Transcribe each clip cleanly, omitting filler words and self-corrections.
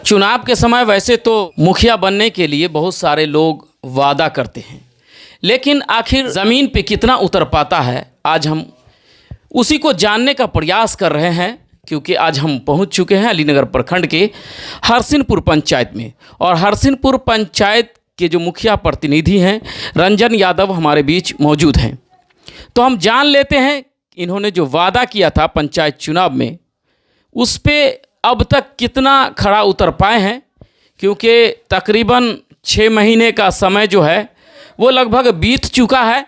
चुनाव के समय वैसे तो मुखिया बनने के लिए बहुत सारे लोग वादा करते हैं, लेकिन आखिर ज़मीन पे कितना उतर पाता है, आज हम उसी को जानने का प्रयास कर रहे हैं। क्योंकि आज हम पहुंच चुके हैं अलीनगर प्रखंड के हरसिनपुर पंचायत में, और हरसिनपुर पंचायत के जो मुखिया प्रतिनिधि हैं रंजन यादव हमारे बीच मौजूद हैं। तो हम जान लेते हैं इन्होंने जो वादा किया था पंचायत चुनाव में, उस पे अब तक कितना खरा उतर पाए हैं। क्योंकि तकरीबन 6 महीने का समय जो है वो लगभग बीत चुका है।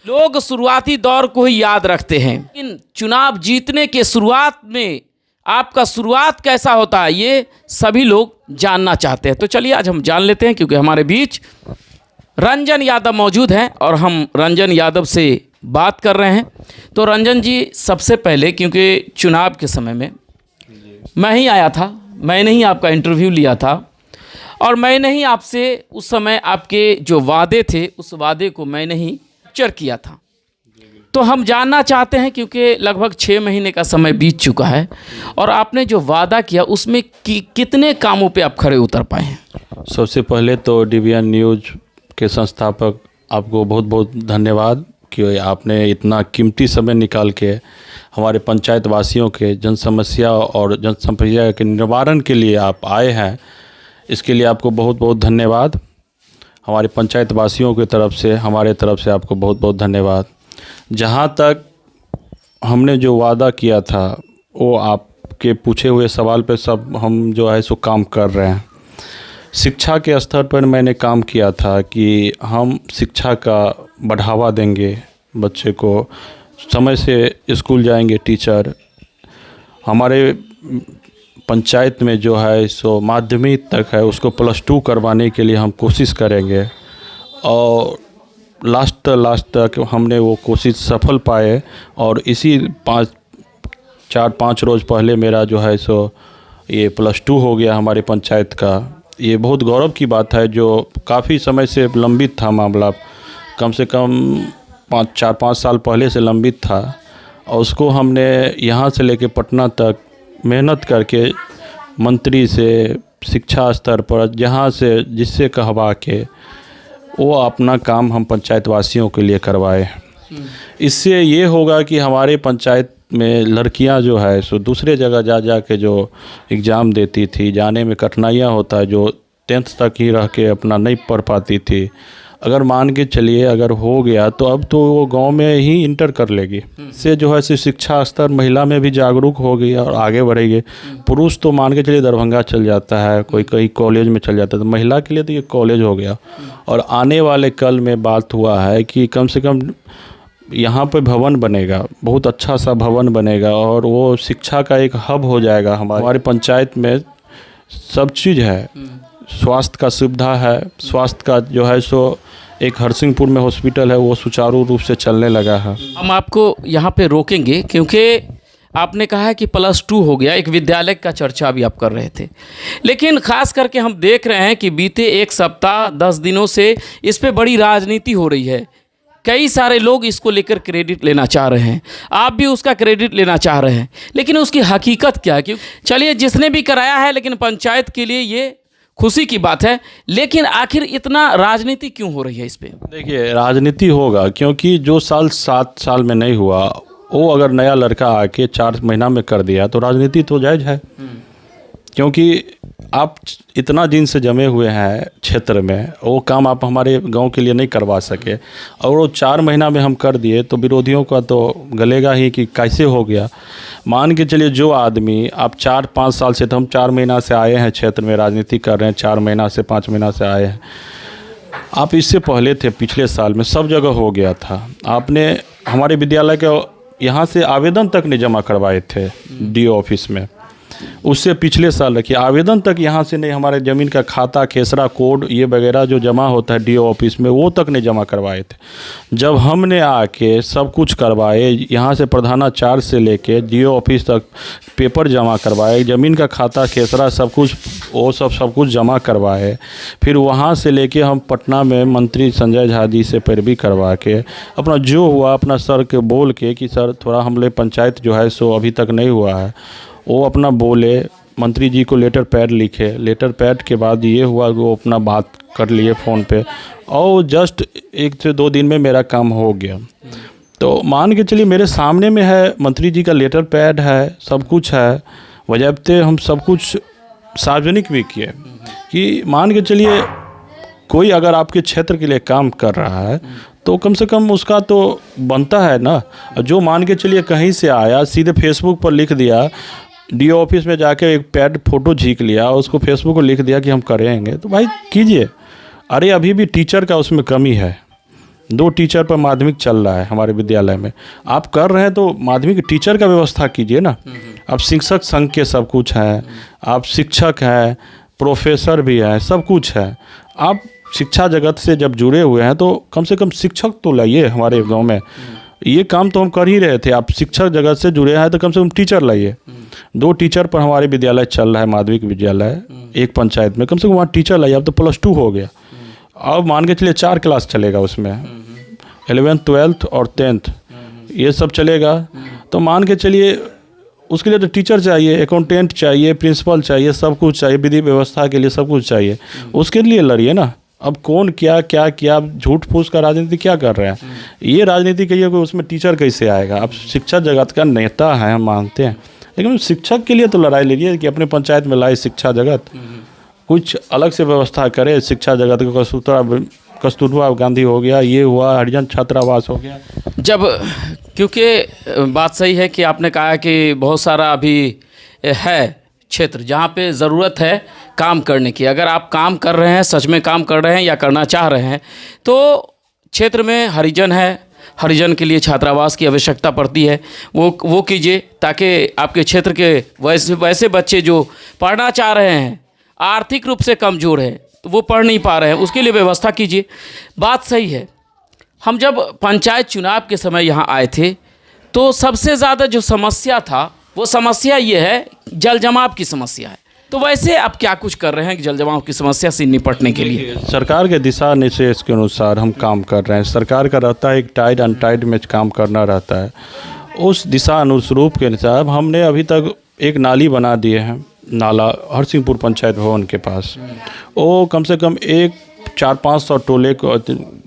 लोग शुरुआती दौर को ही याद रखते हैं, लेकिन चुनाव जीतने के शुरुआत में आपका शुरुआत कैसा होता है ये सभी लोग जानना चाहते हैं। तो चलिए आज हम जान लेते हैं, क्योंकि हमारे बीच रंजन यादव मौजूद हैं और हम रंजन यादव से बात कर रहे हैं। तो रंजन जी, सबसे पहले क्योंकि चुनाव के समय में मैं ही आया था, मैंने ही आपका इंटरव्यू लिया था और मैंने ही आपसे उस समय आपके जो वादे थे उस वादे को मैंने ही कैप्चर किया था। तो हम जानना चाहते हैं, क्योंकि लगभग 6 महीने का समय बीत चुका है और आपने जो वादा किया उसमें कितने कामों पे आप खरे उतर पाए हैं। सबसे पहले तो DBN न्यूज़ के संस्थापक आपको बहुत बहुत धन्यवाद कि आपने इतना कीमती समय निकाल के हमारे पंचायत वासियों के जन समस्या और जन समस्या के निवारण के लिए आप आए हैं। इसके लिए आपको बहुत बहुत धन्यवाद। हमारे पंचायत वासियों की तरफ से, हमारे तरफ से आपको बहुत बहुत धन्यवाद। जहाँ तक हमने जो वादा किया था वो आपके पूछे हुए सवाल पे सब हम जो है सो काम कर रहे हैं। शिक्षा के स्तर पर मैंने काम किया था कि हम शिक्षा का बढ़ावा देंगे, बच्चे को समय से स्कूल जाएंगे टीचर। हमारे पंचायत में जो है सो माध्यमिक तक है उसको +2 करवाने के लिए हम कोशिश करेंगे और लास्ट तक हमने वो कोशिश सफल पाए। और इसी 4-5 रोज़ पहले मेरा जो है सो ये +2 हो गया हमारे पंचायत का। ये बहुत गौरव की बात है, जो काफ़ी समय से लंबित था मामला, कम से कम 4-5 साल पहले से लंबित था। और उसको हमने यहाँ से लेके पटना तक मेहनत करके मंत्री से शिक्षा स्तर पर जहाँ से जिससे कहवा के वो अपना काम हम पंचायत वासियों के लिए करवाए। इससे ये होगा कि हमारे पंचायत में लड़कियां जो है सो दूसरे जगह जा के जो एग्ज़ाम देती थी, जाने में कठिनाइयां होता है, जो 10th तक ही रह के अपना नहीं पढ़ पाती थी, अगर मान के चलिए अगर हो गया तो अब तो वो गांव में ही इंटर कर लेगी। इससे जो है सो शिक्षा स्तर महिला में भी जागरूक हो गई और आगे बढ़ेगी। पुरुष तो मान के चलिए दरभंगा चल जाता है, कोई कहीं कॉलेज में चल जाता है, तो महिला के लिए तो ये कॉलेज हो गया। और आने वाले कल में बात हुआ है कि कम से कम यहाँ पे भवन बनेगा, बहुत अच्छा सा भवन बनेगा और वो शिक्षा का एक हब हो जाएगा। हमारे पंचायत में सब चीज़ है, स्वास्थ्य का सुविधा है, स्वास्थ्य का जो है सो एक हरसिंहपुर में हॉस्पिटल है, वो सुचारू रूप से चलने लगा है। हम आपको यहाँ पे रोकेंगे क्योंकि आपने कहा है कि +2 हो गया, एक विद्यालय का चर्चा भी आप कर रहे थे, लेकिन ख़ास करके हम देख रहे हैं कि बीते 1 सप्ताह 10 दिनों से इस पे बड़ी राजनीति हो रही है। कई सारे लोग इसको लेकर क्रेडिट लेना चाह रहे हैं, आप भी उसका क्रेडिट लेना चाह रहे हैं, लेकिन उसकी हकीकत क्या है? क्यों चलिए जिसने भी कराया है, लेकिन पंचायत के लिए ये खुशी की बात है, लेकिन आखिर इतना राजनीति क्यों हो रही है इस पे? देखिए, राजनीति होगा क्योंकि जो 7 साल में नहीं हुआ वो अगर नया लड़का आके 4 महीना में कर दिया तो राजनीति तो जायज़ है। क्योंकि आप इतना दिन से जमे हुए हैं क्षेत्र में, वो काम आप हमारे गांव के लिए नहीं करवा सके और वो 4 महीना में हम कर दिए तो विरोधियों का तो गलेगा ही कि कैसे हो गया। मान के चलिए जो आदमी आप 4-5 साल से, तो हम 4 महीना से आए हैं क्षेत्र में राजनीति कर रहे हैं, 4 महीना से 5 महीना से आए हैं। आप इससे पहले थे, पिछले साल में सब जगह हो गया था। आपने हमारे विद्यालय के यहाँ से आवेदन तक नहीं जमा करवाए थे DO ऑफिस में, उससे पिछले साल रखिए आवेदन तक यहाँ से नहीं, हमारे ज़मीन का खाता, खेसरा कोड ये वगैरह जो जमा होता है DO ऑफिस में वो तक नहीं जमा करवाए थे। जब हमने आके सब कुछ करवाए, यहाँ से प्रधानाचार्य से लेके DO ऑफिस तक पेपर जमा करवाए, ज़मीन का खाता, खेसरा सब कुछ वो सब कुछ जमा करवाए, फिर वहाँ से लेके हम पटना में मंत्री संजय झा जी से पैरवी करवा के अपना जो हुआ अपना सर के बोल के कि सर थोड़ा हमले पंचायत जो है सो अभी तक नहीं हुआ है, वो अपना बोले, मंत्री जी को लेटर पैड लिखे, लेटर पैड के बाद ये हुआ कि वो अपना बात कर लिए फ़ोन पे और जस्ट 1 से 2 दिन में मेरा काम हो गया। तो मान के चलिए मेरे सामने में है, मंत्री जी का लेटर पैड है, सब कुछ है, वजहते हम सब कुछ सार्वजनिक भी किए कि मान के चलिए कोई अगर आपके क्षेत्र के लिए काम कर रहा है तो कम से कम उसका तो बनता है ना। जो मान के चलिए कहीं से आया सीधे फेसबुक पर लिख दिया, डीओ ऑफिस में जाके एक पैड फ़ोटो झींक लिया, उसको फेसबुक पर लिख दिया कि हम करेंगे, तो भाई कीजिए। अरे अभी भी टीचर का उसमें कमी है, 2 टीचर पर माध्यमिक चल रहा है हमारे विद्यालय में। आप कर रहे हैं तो माध्यमिक टीचर का व्यवस्था कीजिए ना। आप शिक्षक संघ के सब कुछ हैं, आप शिक्षक हैं, प्रोफेसर भी हैं, सब कुछ है। आप शिक्षा जगत से जब जुड़े हुए हैं तो कम से कम शिक्षक तो लाइए हमारे गांव में। ये काम तो हम कर ही रहे थे, आप शिक्षक जगत से जुड़े हैं तो कम से कम टीचर लाइए। 2 टीचर पर हमारे विद्यालय चल रहा है, माध्यमिक विद्यालय, एक पंचायत में, कम से कम वहाँ टीचर लाइए। अब तो +2 हो गया, अब मान के चलिए 4 क्लास चलेगा उसमें, 11th 12th और 10th ये सब चलेगा। तो मान के चलिए उसके लिए तो टीचर चाहिए, अकाउंटेंट चाहिए, प्रिंसिपल चाहिए, सब कुछ चाहिए, विधि व्यवस्था के लिए सब कुछ चाहिए। उसके लिए लड़िए ना। अब कौन क्या क्या क्या झूठ फूस का राजनीति क्या कर रहे हैं, ये राजनीति कहिए कि उसमें टीचर कैसे आएगा। आप शिक्षा जगत का नेता हैं, हम मानते हैं, लेकिन शिक्षक के लिए तो लड़ाई लीजिए कि अपने पंचायत में लाए शिक्षा जगत, कुछ अलग से व्यवस्था करे शिक्षा जगत को। कस्तूरबा गांधी हो गया, ये हुआ, हरिजन छात्रावास हो गया। जब क्योंकि बात सही है कि आपने कहा कि बहुत सारा अभी है क्षेत्र जहाँ पे ज़रूरत है काम करने की। अगर आप काम कर रहे हैं, सच में काम कर रहे हैं या करना चाह रहे हैं, तो क्षेत्र में हरिजन है, हरिजन के लिए छात्रावास की आवश्यकता पड़ती है, वो कीजिए ताकि आपके क्षेत्र के वैसे बच्चे जो पढ़ना चाह रहे हैं, आर्थिक रूप से कमज़ोर हैं, तो वो पढ़ नहीं पा रहे हैं, उसके लिए व्यवस्था कीजिए। बात सही है। हम जब पंचायत चुनाव के समय यहाँ आए थे तो सबसे ज़्यादा जो समस्या था वो समस्या ये है, जल जमाव की समस्या है। तो वैसे आप क्या कुछ कर रहे हैं कि जल जमाव की समस्या से निपटने के लिए? सरकार के दिशा निर्देश के अनुसार हम काम कर रहे हैं। सरकार का रहता है एक टाइड अनटाइड में काम करना रहता है, उस दिशा अनुरूप के अनुसार हमने अभी तक एक नाली बना दिए हैं, नाला हरसिंहपुर पंचायत भवन के पास। वो कम से कम 400-500 टोले को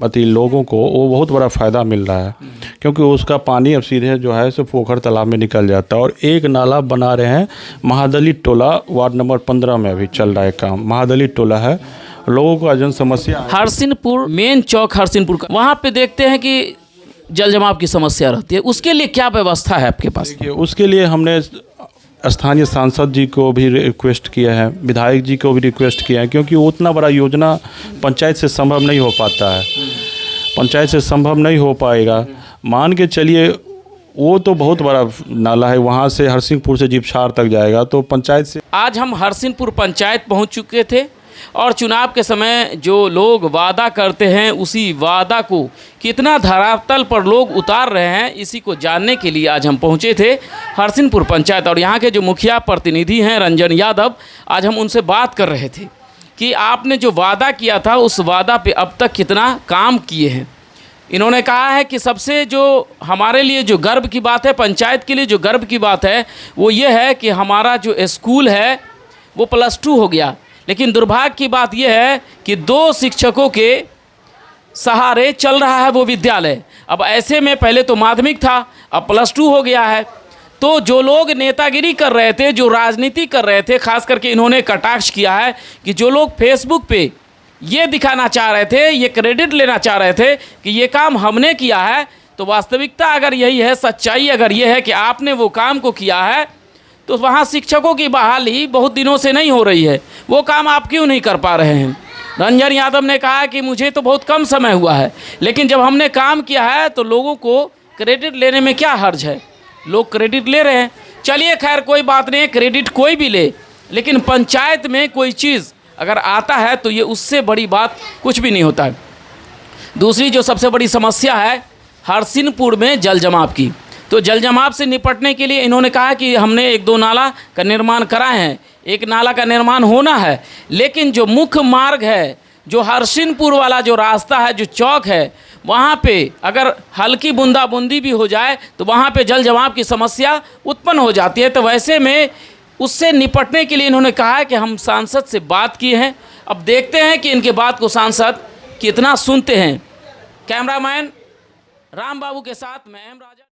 अति लोगों को वो बहुत बड़ा फ़ायदा मिल रहा है, क्योंकि उसका पानी अब सीधे जो है सो पोखर तालाब में निकल जाता है। और एक नाला बना रहे हैं महादलित टोला, वार्ड नंबर 15 में अभी चल रहा है काम। महादलित टोला है, लोगों को जन समस्या हरसिंहपुर मेन चौक हरसिंहपुर का, वहाँ पे देखते हैं कि जल जमाव की समस्या रहती है, उसके लिए क्या व्यवस्था है आपके पास? देखिए, उसके लिए हमने स्थानीय सांसद जी को भी रिक्वेस्ट किया है, विधायक जी को भी रिक्वेस्ट किया है, क्योंकि उतना बड़ा योजना पंचायत से संभव नहीं हो पाता है, पंचायत से संभव नहीं हो पाएगा। मान के चलिए वो तो बहुत बड़ा नाला है, वहाँ से हरसिंहपुर से जीपछाड़ तक जाएगा, तो पंचायत से। आज हम हरसिंहपुर पंचायत पहुँच चुके थे और चुनाव के समय जो लोग वादा करते हैं उसी वादा को कितना धरातल पर लोग उतार रहे हैं, इसी को जानने के लिए आज हम पहुंचे थे हरसिंहपुर पंचायत। और यहाँ के जो मुखिया प्रतिनिधि हैं रंजन यादव, आज हम उनसे बात कर रहे थे कि आपने जो वादा किया था उस वादा पे अब तक कितना काम किए हैं। इन्होंने कहा है कि सबसे जो हमारे लिए जो गर्व की बात है, पंचायत के लिए जो गर्व की बात है वो ये है कि हमारा जो स्कूल है वो +2 हो गया। लेकिन दुर्भाग्य की बात यह है कि 2 शिक्षकों के सहारे चल रहा है वो विद्यालय। अब ऐसे में पहले तो माध्यमिक था, अब +2 हो गया है। तो जो लोग नेतागिरी कर रहे थे, जो राजनीति कर रहे थे, खास करके इन्होंने कटाक्ष किया है कि जो लोग फेसबुक पे ये दिखाना चाह रहे थे, ये क्रेडिट लेना चाह रहे थे कि ये काम हमने किया है, तो वास्तविकता अगर यही है, सच्चाई अगर ये है कि आपने वो काम को किया है, तो वहाँ शिक्षकों की बहाली बहुत दिनों से नहीं हो रही है। वो काम आप क्यों नहीं कर पा रहे हैं? रंजन यादव ने कहा कि मुझे तो बहुत कम समय हुआ है, लेकिन जब हमने काम किया है तो लोगों को क्रेडिट लेने में क्या हर्ज है? लोग क्रेडिट ले रहे हैं, चलिए खैर कोई बात नहीं, क्रेडिट कोई भी ले, लेकिन पंचायत में कोई चीज़ अगर आता है तो ये उससे बड़ी बात कुछ भी नहीं होता है। दूसरी जो सबसे बड़ी समस्या है हरसिंहपुर में जल जमाव की, तो जल जमाव से निपटने के लिए इन्होंने कहा कि हमने 1-2 नाला का निर्माण कराए हैं, एक नाला का निर्माण होना है, लेकिन जो मुख्य मार्ग है, जो हरसिंहपुर वाला जो रास्ता है, जो चौक है, वहाँ पे अगर हल्की बूंदाबूंदी भी हो जाए तो वहाँ पे जल जमाव की समस्या उत्पन्न हो जाती है। तो वैसे में उससे निपटने के लिए इन्होंने कहा है कि हम सांसद से बात किए हैं। अब देखते हैं कि इनके बात को सांसद कितना सुनते हैं। कैमरामैन राम बाबू के साथ मैं एम राजा।